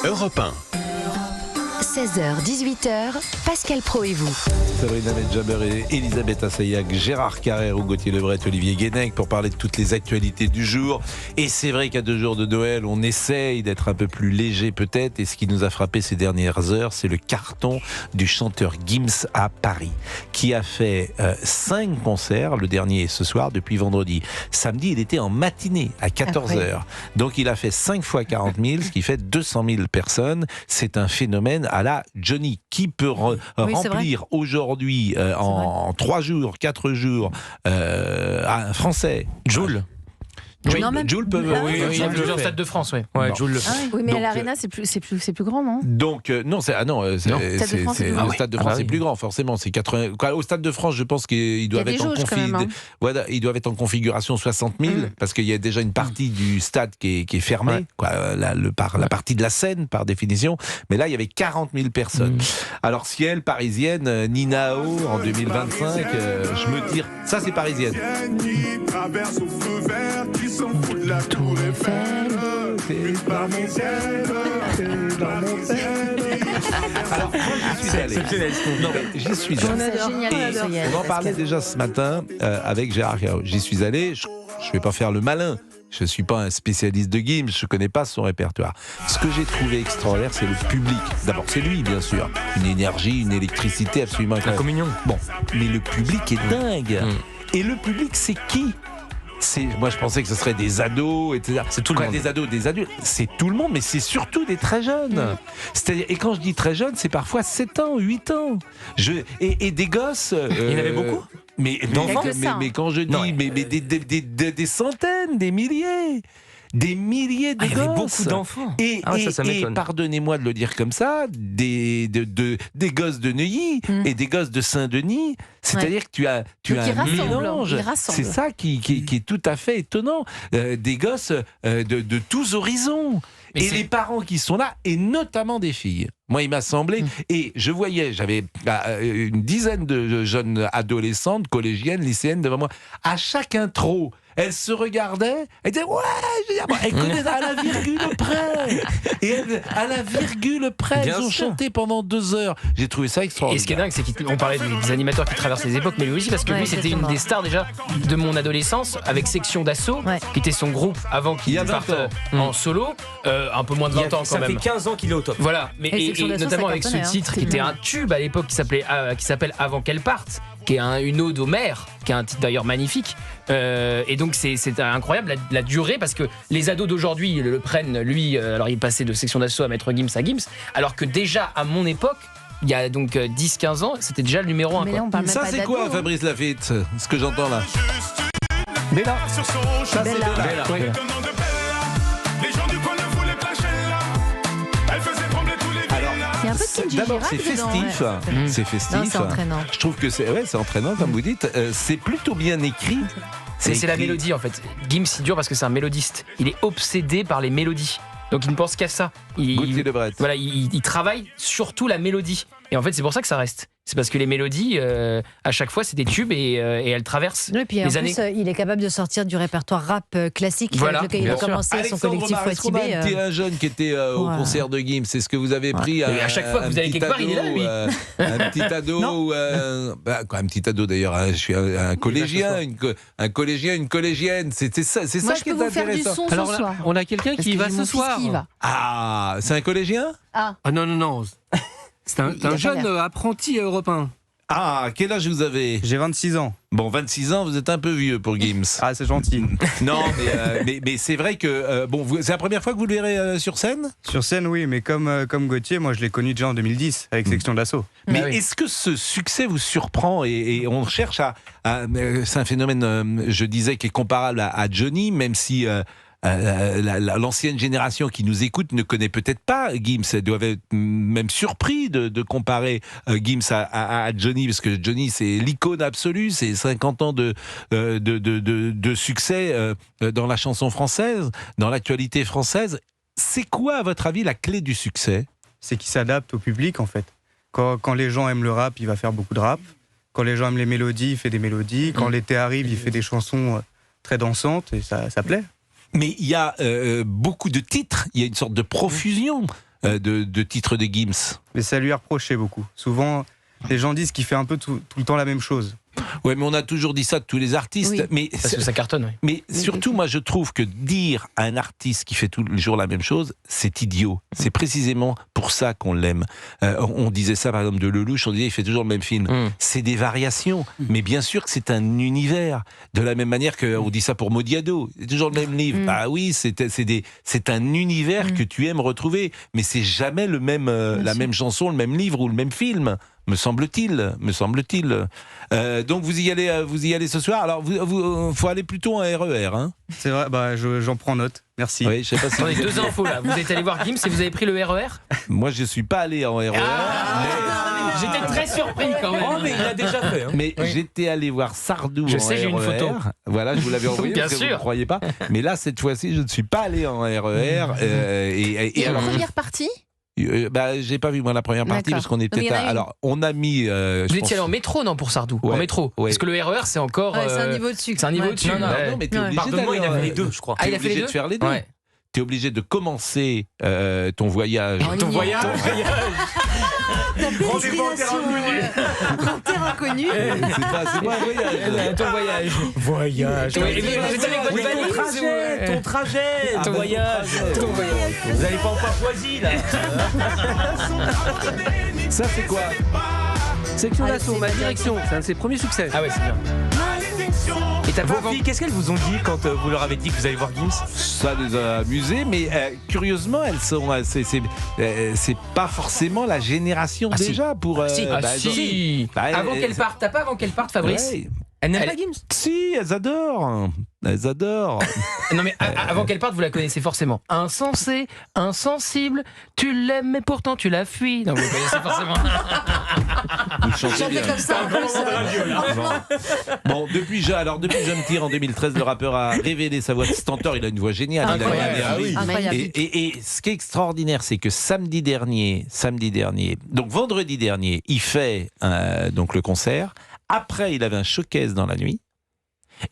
Europe 1. 16h, 18h, Pascal Praud et vous. Sabrina Medjaber et Elisabeth Assayag, Gérard Carrère ou Gauthier Lebret, Olivier Guénec pour parler de toutes les actualités du jour. Et c'est vrai qu'à 2 jours de Noël, on essaye d'être un peu plus léger peut-être. Et ce qui nous a frappé ces dernières heures, c'est le carton du chanteur Gims à Paris, qui a fait 5 concerts, le dernier ce soir, depuis vendredi. Samedi, il était en matinée à 14h. Donc il a fait 5 fois 40 000, ce qui fait 200 000 personnes. C'est un phénomène à la Johnny. Qui peut remplir aujourd'hui en 3 jours, 4 jours un Français Joule. Joule peut. Oui, il y a plusieurs stades de France, oui. Ouais, Joule le fait. Oui, mais à l'Arena, c'est plus grand, non ? Donc, non, c'est le Stade de France, c'est plus grand, forcément. C'est 80. Au Stade de France, je pense qu'ils doivent être ils doivent être en configuration 60 000, parce qu'il y a déjà une partie du stade qui est fermée, la partie de la scène, par définition. Mais là, il y avait 40 000 personnes. Alors, ciel, parisienne, Ninao, en 2025, je me tire. Ça, c'est parisienne. De la tour Eiffel, c'est dans mon ciel, c'est dans mon ciel. Alors, moi, j'y suis allé. Non, mais j'y suis allé. On en parlait déjà ce matin avec Gérard Carreau. J'y suis allé. Je ne vais pas faire le malin. Je ne suis pas un spécialiste de Gims, je ne connais pas son répertoire. Ce que j'ai trouvé extraordinaire, c'est le public. D'abord, c'est lui, bien sûr. Une énergie, une électricité absolument incroyable. La communion. Bon, mais le public est dingue. Et le public, c'est qui ? Moi je pensais que ce serait des ados, etc. C'est tout le monde. Des ados, des adultes, c'est tout le monde, mais c'est surtout des très jeunes. C'est-à-dire, et quand je dis très jeunes, c'est parfois 7 ans, 8 ans. Et des gosses. Il y en avait beaucoup ? Mais quand je dis, des centaines, des milliers. Des milliers de gosses. Il y avait beaucoup d'enfants. Et pardonnez-moi de le dire comme ça, des gosses de Neuilly et des gosses de Saint-Denis. C'est-à-dire que tu as un mélange. C'est ça qui est tout à fait étonnant. Des gosses de tous horizons. Et les parents qui sont là, et notamment des filles. Moi, il m'a semblé, et j'avais une dizaine de jeunes adolescentes, collégiennes, lycéennes devant moi. À chaque intro, elles se regardaient, elles disaient elles connaissaient à la virgule près. Et à la virgule près, elles ont chanté pendant 2 heures. J'ai trouvé ça extraordinaire. Et ce qui est dingue, c'est qu'on parlait des animateurs qui traversent les époques, mais lui aussi, parce que lui, c'était une des stars déjà de mon adolescence, avec Section d'Assaut, qui était son groupe avant qu'il parte en solo. Un peu moins de 20 ans quand même. Ça fait 15 ans qu'il est au top. Voilà, mais et notamment avec ce titre qui était un tube à l'époque qui s'appelle Avant qu'elle parte, qui est une ode aux mères, qui est un titre d'ailleurs magnifique. Et donc c'est incroyable la durée, parce que les ados d'aujourd'hui le prennent, lui, alors il passait de Section d'Assaut à Maître Gims à Gims, alors que déjà à mon époque, il y a donc 10-15 ans, c'était déjà le numéro 1. Ça c'est quoi, Fabrice Lafitte, ce que j'entends là? Bella. Ça c'est Bella. Oui. D'abord, c'est festif. C'est festif. Non, c'est entraînant. Je trouve que c'est entraînant, comme vous dites. C'est plutôt bien écrit. C'est la mélodie, en fait. Gims, il dure parce que c'est un mélodiste. Il est obsédé par les mélodies. Donc il ne pense qu'à ça. Il travaille surtout la mélodie. Et en fait, c'est pour ça que ça reste. C'est parce que les mélodies, à chaque fois, c'est des tubes et elles traversent les années. Plus, il est capable de sortir du répertoire rap classique avec lequel il a commencé son collectif Tibet. Un jeune qui était au concert de Gims, c'est ce que vous avez pris. À chaque fois que vous allez quelque part, il est là, lui. Un petit ado, un petit ado d'ailleurs. Je suis un collégien, une collégienne. C'est ça qui est intéressant. Moi, je peux vous faire du son ce soir. On a quelqu'un qui y va ce soir. Ah, c'est un collégien ? Ah non. C'est un jeune apprenti européen. Ah, quel âge vous avez ? J'ai 26 ans. Bon, 26 ans, vous êtes un peu vieux pour Gims. Ah, c'est gentil. Non, mais c'est vrai que... c'est la première fois que vous le verrez sur scène ? Sur scène, oui, mais comme Gauthier, moi je l'ai connu déjà en 2010 avec Section d'Assaut. Mais est-ce que ce succès vous surprend et on cherche c'est un phénomène, je disais, qui est comparable à Johnny, même si... l'ancienne génération qui nous écoute ne connaît peut-être pas Gims. Elle doit être même surpris de comparer Gims à Johnny, parce que Johnny, c'est l'icône absolue, c'est 50 ans de succès dans la chanson française, dans l'actualité française. C'est quoi, à votre avis, la clé du succès ? C'est qu'il s'adapte au public, en fait. Quand les gens aiment le rap, il va faire beaucoup de rap. Quand les gens aiment les mélodies, il fait des mélodies. Quand l'été arrive, il fait des chansons très dansantes, et ça plaît. Mais il y a beaucoup de titres, il y a une sorte de profusion. de titres de Gims. Mais ça lui est reproché beaucoup. Souvent, les gens disent qu'il fait un peu tout le temps la même chose. Ouais, mais on a toujours dit ça de tous les artistes. Oui. Mais Parce que ça cartonne, oui. Mais surtout, moi, je trouve que dire à un artiste qui fait tous les jours la même chose, c'est idiot. C'est précisément pour ça qu'on l'aime. On disait ça, par exemple, de Lelouch, on disait il fait toujours le même film. C'est des variations, mais bien sûr que c'est un univers. De la même manière qu'on dit ça pour Modiado. C'est toujours le même livre. Bah oui, c'est un univers que tu aimes retrouver, mais c'est jamais la même chanson, le même livre ou le même film. Me semble-t-il. Donc vous y allez ce soir. Alors faut aller plutôt en RER, hein. C'est vrai, j'en prends note. Merci. Oui, je sais pas si Attendez, 2 infos là. Vous êtes allé voir Gims et vous avez pris le RER? Moi, je suis pas allé en RER. J'étais très surpris quand même. Oh, mais il l'a déjà fait. Hein. Mais j'étais allé voir Sardou. Je en sais, j'ai une RER. photo. Voilà, je vous l'avais envoyé. Bien parce que sûr. Vous ne croyez pas. Mais là, cette fois-ci, je ne suis pas allé en RER. Et alors, la première partie j'ai pas vu moi la première partie D'accord. parce qu'on est Mais il y peut-être. en a une. Alors, on a mis. Vous étiez allé en métro, non, pour Sardou? Ouais. En métro. Ouais. Parce que le RER, c'est encore. Ouais, c'est un niveau dessus. C'est un niveau dessus. Non, non, Non, mais t'es obligé Pardonne-moi, il a fait les deux, je crois. T'es il a fait les obligé deux de faire les deux. Ouais. T'es obligé de commencer ton voyage. Ton voyage. Rendez-vous en terre inconnue. En terre inconnue. C'est pas un voyage. Ton voyage. Voyage. Oui, et vous êtes allé avec votre valise ou- Ton trajet, ton voyage. Ton voyage. Vous n'allez pas en Papouasie, là. Ça, c'est quoi? Section d'assaut, d'assaut, ma direction. C'est un de ses premiers succès. Ah ouais, c'est bien. Et ta filles, qu'est-ce qu'elles vous ont dit quand vous leur avez dit que vous allez voir Gims? Ça les a amusés, mais curieusement, elles sont. C'est pas forcément la génération Ah, si. déjà pour. Si. Si. Avant qu'elle parte, t'as pas avant qu'elle parte, Fabrice? Ouais. Elle n'aime Elle- pas Gims? Si, elles adorent. Elles adorent. Non mais avant qu'elle parte, vous la connaissez forcément. Insensé, insensible, tu l'aimes mais pourtant tu la fuis. Non, vous la connaissez forcément. Vous chantez J'en fais bien. comme ça en plus. Bon, depuis Jeune Tire en 2013, le rappeur a révélé sa voix de stentor. Il a une voix géniale. Il a Incroyable. gagné un prix. Incroyable. Et ce qui est extraordinaire, c'est que samedi dernier, donc vendredi dernier, il fait donc le concert. Après, il avait un showcase dans la nuit.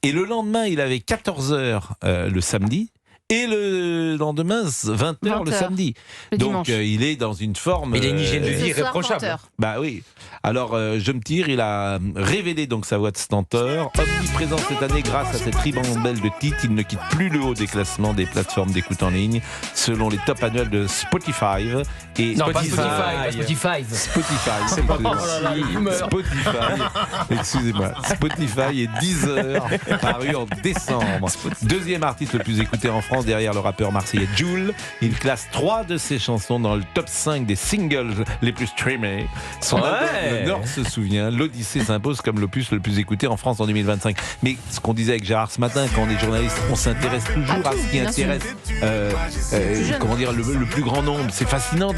Et le lendemain, il avait 14h le samedi. Et le lendemain, 20h le 20h, samedi. le Donc dimanche. il est dans une forme. Mais il a une hygiène de vie Ce soir, irréprochable. 20h. Bah oui. Alors, Je me tire, il a révélé donc sa voix de stentor. Omniprésent cette année grâce à cette ribambelle de titres, il ne quitte plus le haut des classements des plateformes d'écoute en ligne, selon les tops annuels de Spotify. Et Non, pas Spotify. C'est pas il meurt. Excusez-moi. Spotify et Deezer, paru en décembre. Deuxième artiste le plus écouté en France derrière le rappeur marseillais Jul. Il classe 3 de ses chansons dans le top 5 des singles les plus streamés. Son album Le Nord se souvient, l'Odyssée s'impose comme l'opus le plus écouté en France en 2025. Mais ce qu'on disait avec Gérard ce matin, quand on est journaliste, on s'intéresse toujours à ce qui bien sûr. intéresse comment dire, le plus grand nombre. C'est fascinant.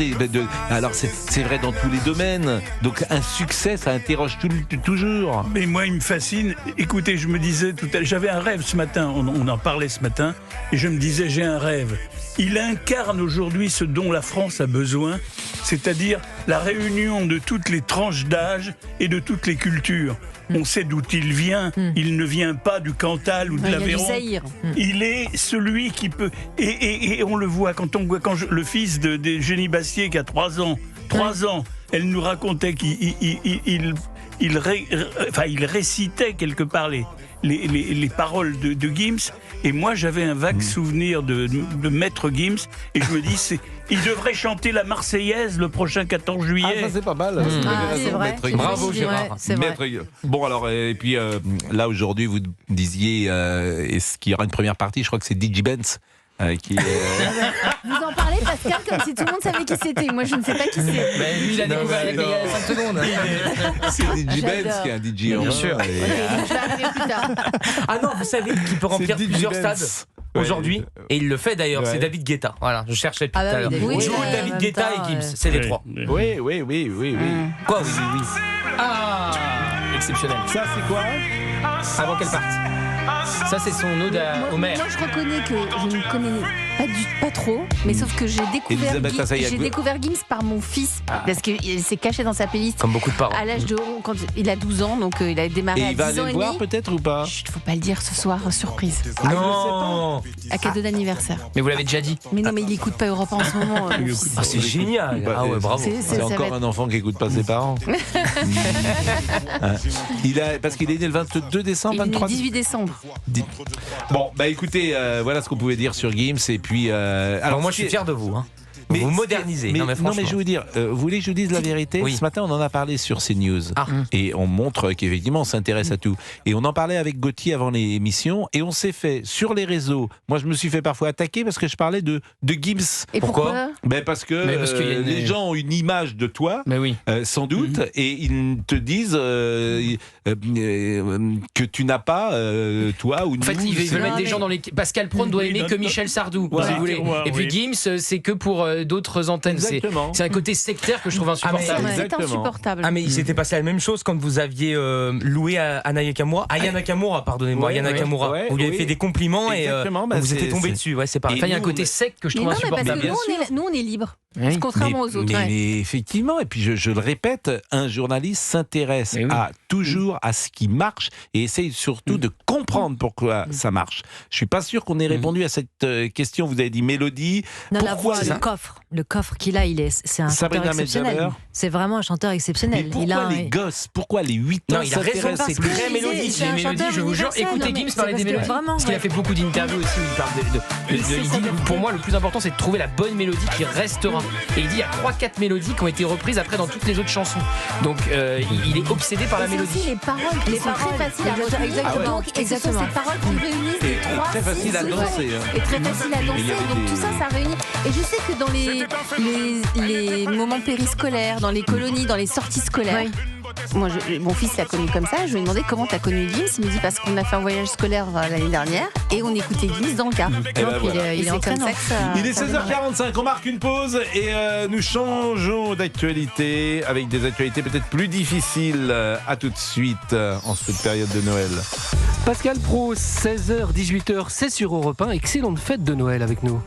Alors c'est vrai dans tous les domaines. Donc un succès, ça interroge toujours. Mais moi, il me fascine. Écoutez, je me disais tout à l'heure, j'avais un rêve ce matin, on en parlait ce matin, et je me disais, j'ai un rêve. Il incarne aujourd'hui ce dont la France a besoin, c'est-à-dire la réunion de toutes les tranches d'âge et de toutes les cultures. On sait d'où il vient. Il ne vient pas du Cantal ou de Il y a du l'Aveyron. Zaïre. Il est celui qui peut... Et on le voit, le fils de Génie Bastier qui a 3 ans, elle nous racontait qu'il récitait quelque part les paroles de Gims. Et moi, j'avais un vague souvenir de Maître Gims. Et je me dis, il devrait chanter la Marseillaise le prochain 14 Ah, juillet. ça c'est pas mal. C'est vrai. Bravo, Ouais, Gérard. c'est vrai. Bon alors et puis là aujourd'hui vous disiez est-ce qu'il y aura une première partie? Je crois que c'est DJ Benz qui est Vous en parlez, Pascal, comme si tout le monde savait qui c'était. Moi, je ne sais pas qui c'est. Mais lui, il a découvert il y a 5 secondes. c'est DJ Benz J'adore. qui est un DJ Bien en sûr. un, et- Je vais arriver plus tard. Ah non, vous savez qu'il peut remplir C'est DJ plusieurs Benz. stades Ouais. aujourd'hui. Et il le fait d'ailleurs, Ouais. c'est David Guetta. Voilà, je cherchais depuis Ah bah tout à l'heure. oui, David Joe, Guetta, en David même Guetta temps, et Gims, c'est les trois. Oui. Quoi, oui. Ah, exceptionnel. Ça c'est quoi? Avant qu'elle parte. Ça, c'est son ode à Homer. Moi, je reconnais que je ne connais pas trop, mais sauf que j'ai découvert Gims par mon fils, parce qu'il s'est caché dans sa playlist. Comme beaucoup de parents. À l'âge de quand il a 12 ans, donc il a démarré à 10 ans. Et il va aller le voir peut-être ou pas? Chut, faut pas le dire ce soir, surprise. Non. À cadeau d'anniversaire. Mais vous l'avez déjà dit. Mais non, mais il écoute pas Europe 1 en ce moment. mon fils. C'est génial. Ah ouais, bravo. C'est encore un enfant qui écoute pas ses parents. Parce qu'il est né le 22 décembre, 23 le 18 décembre. Bon, bah écoutez, voilà ce qu'on pouvait dire sur Gims. Et puis, alors moi, je suis fier de vous. Mais vous modernisez. Non, mais je vais vous dire, vous voulez que je vous dise la vérité? Oui. Ce matin, on en a parlé sur CNews. Et on montre qu'effectivement, on s'intéresse à tout. Et on en parlait avec Gauthier avant l'émission. Et on s'est fait, sur les réseaux, moi, je me suis fait parfois attaquer parce que je parlais de Gims. Et pourquoi? Parce que les gens ont une image de toi, sans doute, et ils te disent que tu n'as pas, toi ou nous. En fait, ils veulent mettre des gens dans les... Pascal Praune doit aimer que Michel Sardou, si vous voulez. Et puis Gims, c'est que pour d'autres antennes. C'est un côté sectaire que je trouve insupportable. C'est insupportable. Ah mais il s'était passé la même chose quand vous aviez loué à Aya Nakamura, pardonnez-moi, Aya Nakamura. Vous lui avez fait des compliments et vous étiez tombé dessus. Ouais, c'est pareil. Enfin, il y a un côté sec que je trouve insupportable. Parce que nous, on est libres. Contrairement aux autres. Mais effectivement, et puis je le répète, un journaliste s'intéresse toujours à ce qui marche et essaye surtout de comprendre pourquoi ça marche. Je suis pas sûr qu'on ait répondu à cette question. Vous avez dit mélodie. Non, la voix, le coffre qu'il a, c'est un chanteur exceptionnel. C'est vraiment un chanteur exceptionnel. Mais pourquoi les gosses, pourquoi les 8 ans s'intéressent? C'est très mélodique. Les mélodies, je vous jure, écoutez Gims parler des mélodies. Parce qu'il a fait beaucoup d'interviews aussi où il dit, pour moi, le plus important, c'est de trouver la bonne mélodie qui restera. Et il dit, il y a 3-4 mélodies qui ont été reprises après dans toutes les autres chansons. Donc, il est obsédé par la mélodie. C'est aussi les paroles qui sont très faciles à retenir. Exactement. Et ce sont ces paroles qui réunissent les trois. Très facile à danser. Et très facile à danser. Donc tout ça, ça réunit. Et je sais que dans les moments périscolaires, dans les colonies, dans les sorties scolaires, moi, mon fils l'a connu comme ça. Je lui ai demandé comment t'as connu Gims. Il me dit parce qu'on a fait un voyage scolaire l'année dernière et on écoutait Gims dans le car. Il est entraînant. Il est 16h45, on marque une pause et nous changeons d'actualité avec des actualités peut-être plus difficiles. À tout de suite en cette période de Noël. Pascal Praud, 16h, 18h, c'est sur Europe 1. Excellente fête de Noël avec nous.